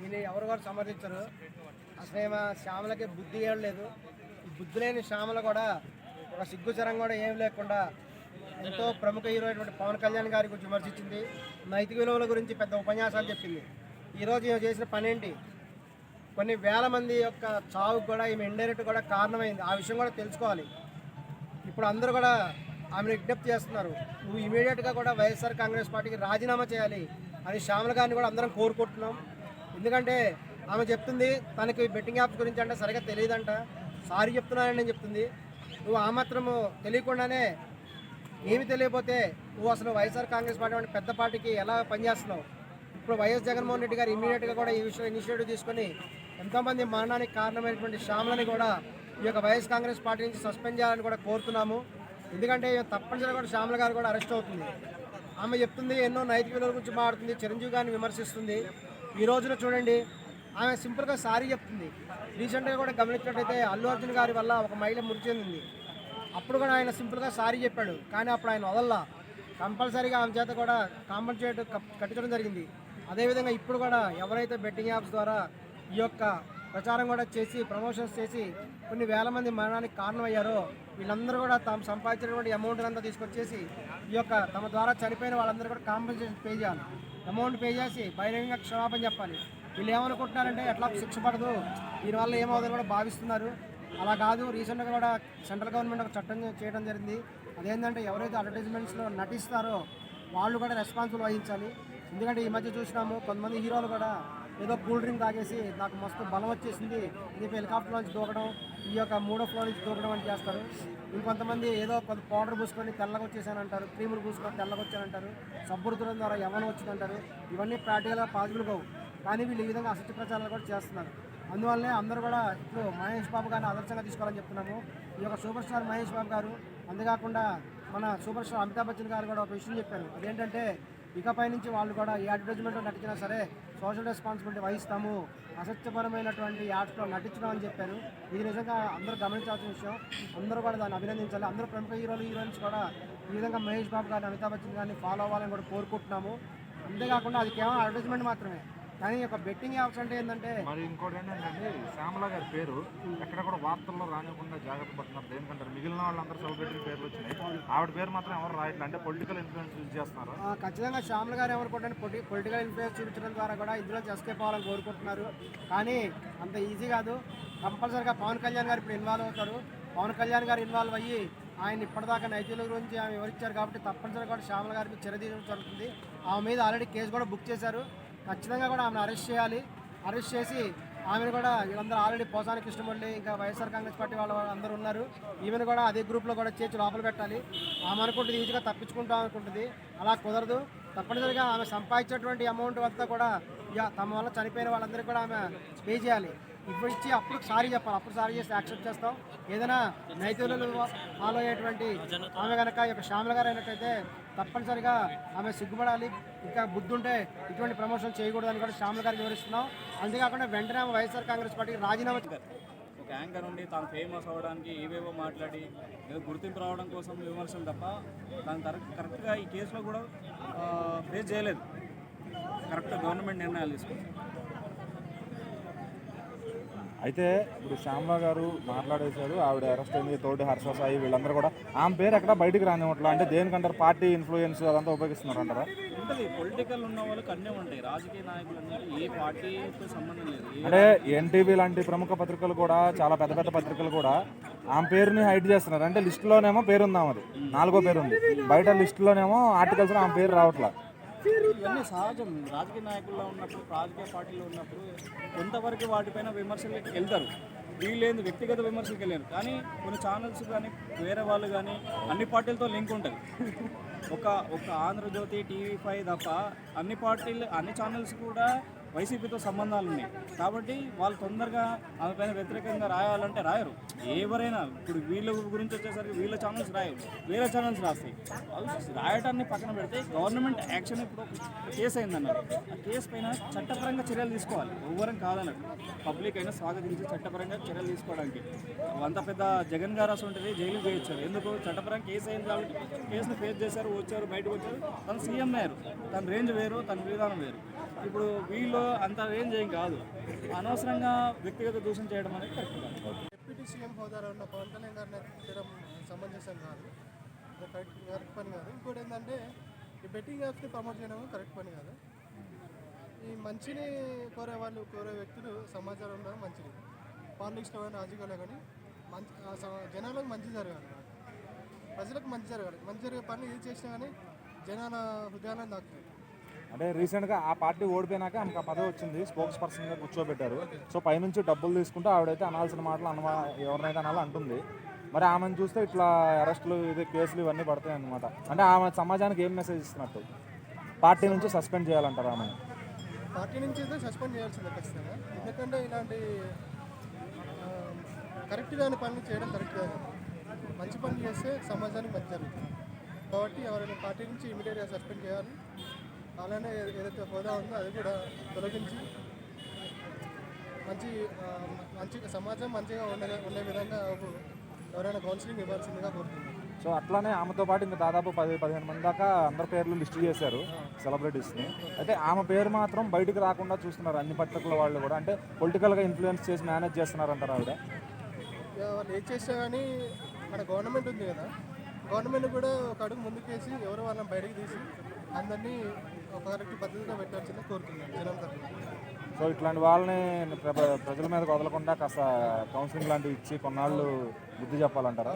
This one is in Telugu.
దీన్ని ఎవరు కూడా సమర్థించరు. అసలు ఏమో శ్యామలకి బుద్ధి ఏం లేదు. ఈ బుద్ధి లేని శ్యామల కూడా ఒక సిగ్గుచరం కూడా ఏం లేకుండా ఎంతో ప్రముఖ హీరో అయినటువంటి పవన్ కళ్యాణ్ గారి గురించి విమర్శించింది. నైతిక విలువల గురించి పెద్ద ఉపన్యాసాలు చెప్పింది. ఈరోజు ఈమె చేసిన పని ఏంటి? కొన్ని వేల మంది యొక్క చావుకు కూడా ఈమె ఇండైరెక్ట్ కూడా కారణమైంది. ఆ విషయం కూడా తెలుసుకోవాలి. ఇప్పుడు అందరూ కూడా ఆమెను విజ్ఞప్తి చేస్తున్నారు, నువ్వు ఇమీడియట్గా కూడా వైఎస్ఆర్ కాంగ్రెస్ పార్టీకి రాజీనామా చేయాలి అని శ్యామల గారిని కూడా అందరం కోరుకుంటున్నాం. ఎందుకంటే ఆమె చెప్తుంది తనకి బెట్టింగ్ యాప్స్ గురించి అంటే సరిగ్గా తెలియదంట, సారీ చెప్తున్నానని చెప్తుంది. నువ్వు ఆ మాత్రము తెలియకుండానే ఏమి తెలియకపోతే నువ్వు అసలు వైఎస్ఆర్ కాంగ్రెస్ పార్టీ అంటే పెద్ద పార్టీకి ఎలా పనిచేస్తున్నావు? ఇప్పుడు వైఎస్ జగన్మోహన్ రెడ్డి గారు ఇమీడియట్గా కూడా ఈ విషయం ఇనిషియేటివ్ తీసుకొని ఎంతోమంది మరణానికి కారణమైనటువంటి శ్యామలని కూడా ఈ యొక్క వైఎస్ కాంగ్రెస్ పార్టీ నుంచి సస్పెండ్ చేయాలని కూడా కోరుతున్నాము. ఎందుకంటే తప్పనిసరిగా కూడా శ్యామల గారు కూడా అరెస్ట్ అవుతుంది. ఆమె చెప్తుంది ఎన్నో నైతిక విలువల గురించి మాట్లాడుతుంది, చిరంజీవి గారిని విమర్శిస్తుంది. ఈ రోజున చూడండి ఆమె సింపుల్గా సారీ చెప్తుంది. రీసెంట్గా కూడా గమనించినట్టయితే అల్లు అర్జున్ గారి వల్ల ఒక మహిళ మృతి చెందింది. అప్పుడు కూడా ఆయన సింపుల్గా సారీ చెప్పాడు, కానీ అప్పుడు ఆయన వదల్లా. కంపల్సరీగా ఆమె చేత కూడా కాంపన్సేట్ కట్టించడం జరిగింది. అదేవిధంగా ఇప్పుడు కూడా ఎవరైతే బెట్టింగ్ యాప్స్ ద్వారా ఈ యొక్క ప్రచారం కూడా చేసి ప్రమోషన్స్ చేసి కొన్ని వేల మంది మరణానికి కారణమయ్యారో వీళ్ళందరూ కూడా తాము సంపాదించినటువంటి అమౌంట్ అంతా తీసుకొచ్చేసి ఈ యొక్క తమ ద్వారా చనిపోయిన వాళ్ళందరూ కూడా కాంపన్సేషన్ పే చేయాలి. అమౌంట్ పే చేసి బహిరంగంగా క్షమాపణ చెప్పాలి. వీళ్ళు ఏమనుకుంటున్నారంటే ఎట్లా శిక్ష పడదు, దీనివల్ల ఏమవుతుందని కూడా భావిస్తున్నారు. అలా కాదు. రీసెంట్గా కూడా సెంట్రల్ గవర్నమెంట్ ఒక చట్టం చేయడం జరిగింది. అదేంటంటే ఎవరైతే అడ్వర్టైజ్మెంట్స్లో నటిస్తారో వాళ్ళు కూడా రెస్పాన్సిబుల్ వహించాలి. ఎందుకంటే ఈ మధ్య చూసినాము కొంతమంది హీరోలు కూడా ఏదో కూల్ డ్రింక్ తాగేసి నాకు మస్తు బలం వచ్చేసింది ఇది హెలికాప్టర్ నుంచి దూకడం, ఈ యొక్క 3వ ఫ్లోర్ నుంచి దూకడం అని చేస్తారు. ఇంకొంతమంది ఏదో కొంత పౌడర్ పూసుకొని తెల్లగా వచ్చేసానంటారు, క్రీములు పూసుకొని తెల్లగా వచ్చానంటారు, సబ్బురుతుడం ద్వారా యవ్వనం వచ్చిందంటారు. ఇవన్నీ ప్రాక్టికల్గా పాసిబుల్ కావు, కానీ వీళ్ళు ఈ విధంగా అసత్య ప్రచారాలు కూడా చేస్తున్నారు. అందువల్లనే అందరూ కూడా ఇప్పుడు మహేష్ బాబు గారిని ఆదర్శంగా తీసుకోవాలని చెప్తున్నాము. ఈ యొక్క సూపర్ స్టార్ మహేష్ బాబు గారు, అంతేకాకుండా మన సూపర్ స్టార్ అమితాబ్ బచ్చన్ గారు కూడా ఒక విషయం చెప్పారు. అదేంటంటే ఇకపై నుంచి వాళ్ళు కూడా ఏ అడ్వర్టైజ్మెంట్లో నటించినా సరే సోషల్ రెస్పాన్సిబిలిటీ వహిస్తాము, అసత్యపరమైనటువంటి యాడ్స్లో నటించడం అని చెప్పారు. ఇది నిజంగా అందరూ గమనించాల్సిన విషయం. అందరూ కూడా దాన్ని అభినందించాలి. అందరూ ప్రముఖ హీరోయిన్స్ కూడా ఈ విధంగా మహేష్ బాబు గారిని అమితాబ్ బచ్చన్ గారిని ఫాలో అవ్వాలని కూడా కోరుకుంటున్నాము. అంతేకాకుండా అది కేవలం అడ్వర్టైజ్మెంట్ మాత్రమే, కానీ ఒక బెట్టింగ్ యాప్స్ అంటే ఏంటంటే మరి ఇంకోటి ఏంటంటే శ్యామల గారి పేరు ఎక్కడ కూడా వార్తల్లో రానివ్వకుండా జాగ్రత్త పడుతున్నారు. దేనికంటారు? మిగిలిన వాళ్ళందరూ సెలబ్రిటీ పేర్లు వచ్చినాయి, ఆవిడ పేరు మాత్రం ఎవరు రాయట్లేదు. అంటే పొలిటికల్ ఇన్ఫ్లుయెన్స్ యూజ్ చేస్తున్నారు. ఖచ్చితంగా శ్యామల గారు ఏమనుకుంటే పొలిటికల్ ఇన్ఫ్లుయెన్స్ చూపించడం ద్వారా కూడా ఇందులో ఎస్కేప్ అవ్వాలని కోరుకుంటున్నారు. కానీ అంత ఈజీ కాదు. కంపల్సరీగా పవన్ కళ్యాణ్ గారు ఇప్పుడు ఇన్వాల్వ్ అవుతారు. పవన్ కళ్యాణ్ గారు ఇన్వాల్వ్ అయ్యి ఆయన ఇప్పటిదాకా నైతికల గురించి ఆమె వివరించారు కాబట్టి తప్పనిసరిగా కూడా శ్యామల గారికి చర్యతీయడం జరుగుతుంది. ఆమె మీద ఆల్రెడీ కేసు కూడా బుక్ చేశారు. ఖచ్చితంగా కూడా ఆమెను అరెస్ట్ చేయాలి. అరెస్ట్ చేసి ఆమెను కూడా వీళ్ళందరూ ఆల్రెడీ పోసాని కృష్ణమురళి ఇంకా వైఎస్ఆర్ కాంగ్రెస్ పార్టీ వాళ్ళు అందరూ ఉన్నారు, ఈమెను కూడా అదే గ్రూప్లో కూడా చేర్చి లోపల పెట్టాలి. ఆమె అనుకుంటుంది ఈజీగా తప్పించుకుంటాం అనుకుంటుంది, అలా కుదరదు. తప్పనిసరిగా ఆమె సంపాదించినటువంటి అమౌంట్ అంతా కూడా తమ వల్ల చనిపోయిన వాళ్ళందరికీ కూడా ఆమె పే చేయాలి. ఇప్పుడు ఇచ్చి అప్పుడు సారీ చెప్పాలి. అప్పుడు సారీ చేసి యాక్సెప్ట్ చేస్తాం. ఏదైనా నైతికలు ఫాలో అయ్యేటువంటి ఆమె కనుక ఈ యొక్క శ్యామల గారు అయినట్టయితే తప్పనిసరిగా ఆమె సిగ్గుపడాలి. ఇంకా బుద్ధి ఉంటే ఇటువంటి ప్రమోషన్ చేయకూడదని కూడా శ్యామల గారికి వివరిస్తున్నాం. అంతేకాకుండా వెంటనే ఆమె వైఎస్ఆర్ కాంగ్రెస్ పార్టీకి రాజీనామా. ఒక యాంకర్ ఉండి తాను ఫేమస్ అవ్వడానికి ఏవేవో మాట్లాడి ఏదో గుర్తింపు రావడం కోసం విమర్శలు తప్ప దాని కరెక్ట్గా ఈ కేసులో కూడా ఫేస్ చేయలేదు. కరెక్ట్గా గవర్నమెంట్ నిర్ణయాలు తీసుకుంది. అయితే ఇప్పుడు శ్యామల గారు మాట్లాడేశారు, ఆవిడ అరెస్ట్ అయింది, తోటి హర్ష సాయి వీళ్ళందరూ కూడా ఆమె పేరు ఎక్కడ బయటికి రానివ్వట్లా. అంటే దేనికంటారు? పార్టీ ఇన్ఫ్లుయెన్స్ అదంతా ఉపయోగిస్తున్నారు అంటారా? ఉంటుంది. పొలిటికల్ ఉన్న వాళ్ళకి అన్నీ ఉంటాయి. రాజకీయ నాయకులు అనేది ఏ పార్టీతో సంబంధం లేదు. అంటే ఎన్టీవీ లాంటి ప్రముఖ పత్రికలు కూడా, చాలా పెద్ద పెద్ద పత్రికలు కూడా ఆమె పేరుని హైడ్ చేస్తున్నారు. అంటే లిస్టులోనేమో పేరు ఉందాం, అది 4వ పేరు ఉంది, బయట లిస్టులోనేమో ఆర్టికల్స్లో ఆమె పేరు రావట్లా. ఇవన్నీ సహజం. రాజకీయ నాయకుల్లో ఉన్నప్పుడు, రాజకీయ పార్టీలో ఉన్నప్పుడు కొంతవరకు వాటిపైన విమర్శలకు వెళ్తారు. వీళ్ళేంది వ్యక్తిగత విమర్శలకు వెళ్ళారు. కానీ కొన్ని ఛానల్స్ కానీ వేరే వాళ్ళు కానీ అన్ని పార్టీలతో లింక్ ఉంటుంది. ఒక ఆంధ్రజ్యోతి, టీవీ5 తప్ప అన్ని పార్టీలు, అన్ని ఛానల్స్ కూడా వైసీపీతో సంబంధాలు ఉన్నాయి. కాబట్టి వాళ్ళు తొందరగా ఆమె పైన వ్యతిరేకంగా రాయాలంటే రాయరు. ఎవరైనా ఇప్పుడు వీళ్ళ గురించి వచ్చేసరికి వీళ్ళ ఛానల్స్ రాయరు, వేరే ఛానల్స్ రాస్తాయి. వాళ్ళు రాయటాన్ని పక్కన పెడితే గవర్నమెంట్ యాక్షన్ ఇప్పుడు కేసు అయిందన్నారు. ఆ కేసు పైన చట్టపరంగా చర్యలు తీసుకోవాలి. ఎవరం కాదన్నారు. పబ్లిక్ అయినా స్వాగతించి చట్టపరంగా చర్యలు తీసుకోవడానికి. అంత పెద్ద జగన్ గారు అసలు ఉంటుంది జైలుకి వేయించారు. ఎందుకు? చట్టపరంగా కేసు అయింది కాబట్టి కేసును ఫేస్ చేశారు, వచ్చారు, బయటకు వచ్చారు. తను సీఎం అయ్యారు. తన రేంజ్ వేరు, తన విధానం వేరు. ఇప్పుడు వీళ్ళు అంత రేంజ్ ఏం కాదు. అనవసరంగా వ్యక్తిగత దూషణ చేయడం అనేది కరెక్ట్ కాదు. డిప్యూటీ సీఎం హోదాలో ఉన్న పవన్ కళ్యాణ్ గారిని తిట్టడం సమంజసం కాదు, అది కరెక్ట్ పని కాదు. ఇంకోటి ఏంటంటే ఈ బెట్టింగ్ యాప్స్ని ప్రమోట్ చేయడం కరెక్ట్ పని కాదు. ఈ మంచిని కోరే వ్యక్తులు సమాచారం ఉండడం మంచిది. పాలిటిక్స్లో కానీ రాజకీయాల్లో కానీ మంచి జనాలకు మంచి జరగాలి, ప్రజలకు మంచి జరగాలి. మంచి జరిగే పని ఏది చేసినా కానీ జనాల హృదయాలను దాక్కుతాయి. అంటే రీసెంట్గా ఆ పార్టీ ఓడిపోయినాక ఆమెకు ఆ పదవి వచ్చింది, స్పోక్స్ పర్సన్గా కూర్చోబెట్టారు. సో పైనుంచి డబ్బులు తీసుకుంటూ ఆవిడైతే అనాల్సిన మాటలు ఎవరినైతే అనాలో అంటుంది. మరి ఆమెను చూస్తే ఇట్లా అరెస్టులు, ఇది కేసులు ఇవన్నీ పడతాయి అన్నమాట. అంటే ఆమె సమాజానికి ఏం మెసేజ్ ఇస్తున్నట్టు? పార్టీ నుంచి సస్పెండ్ చేయాలంటారు ఆమెను? పార్టీ నుంచి అయితే సస్పెండ్ చేయాల్సిందే ఖచ్చితంగా. ఎందుకంటే ఇలాంటి కరెక్ట్ కాని పనులు చేయడం కరెక్ట్ కాదు. మంచి పనులు చేస్తే సమాజానికి మంచి జరుగుతుంది. కాబట్టి ఎవరైనా పార్టీ నుంచి ఇమీడియట్గా సస్పెండ్ చేయాలి. అలానే ఏదైతే హోదా ఉందో అది కూడా తొలగించి మంచి సమాజం మంచిగా ఉండే విధంగా ఎవరైనా కౌన్సిలింగ్ ఇవ్వాల్సిందిగా కోరుతుంది. సో అట్లానే ఆమెతో పాటు ఇంకా దాదాపు 10-15 మంది దాకా అందరి పేర్లు లిస్ట్ చేశారు సెలబ్రిటీస్ని. అయితే ఆమె పేరు మాత్రం బయటకు రాకుండా చూస్తున్నారు అన్ని పత్రికల వాళ్ళు కూడా. అంటే పొలిటికల్గా ఇన్ఫ్లుయెన్స్ చేసి మేనేజ్ చేస్తున్నారు అంటారు ఆవిడ. వాళ్ళు ఏం చేసినా కానీ మన గవర్నమెంట్ ఉంది కదా, గవర్నమెంట్ కూడా ఒక అడుగు ముందుకేసి ఎవరు వాళ్ళని బయటకు తీసి అందరినీ ఒక కరెక్ట్ పద్ధతిలో పెట్టాల్సిందే కోరుతున్నాను జనం తరఫున. సో ఇట్లాంటి వాళ్ళని ప్రజల మీద వదలకుండా కాస్త కౌన్సిలింగ్ లాంటివి ఇచ్చి కొన్నాళ్ళు బుద్ధి చెప్పాలంటారా?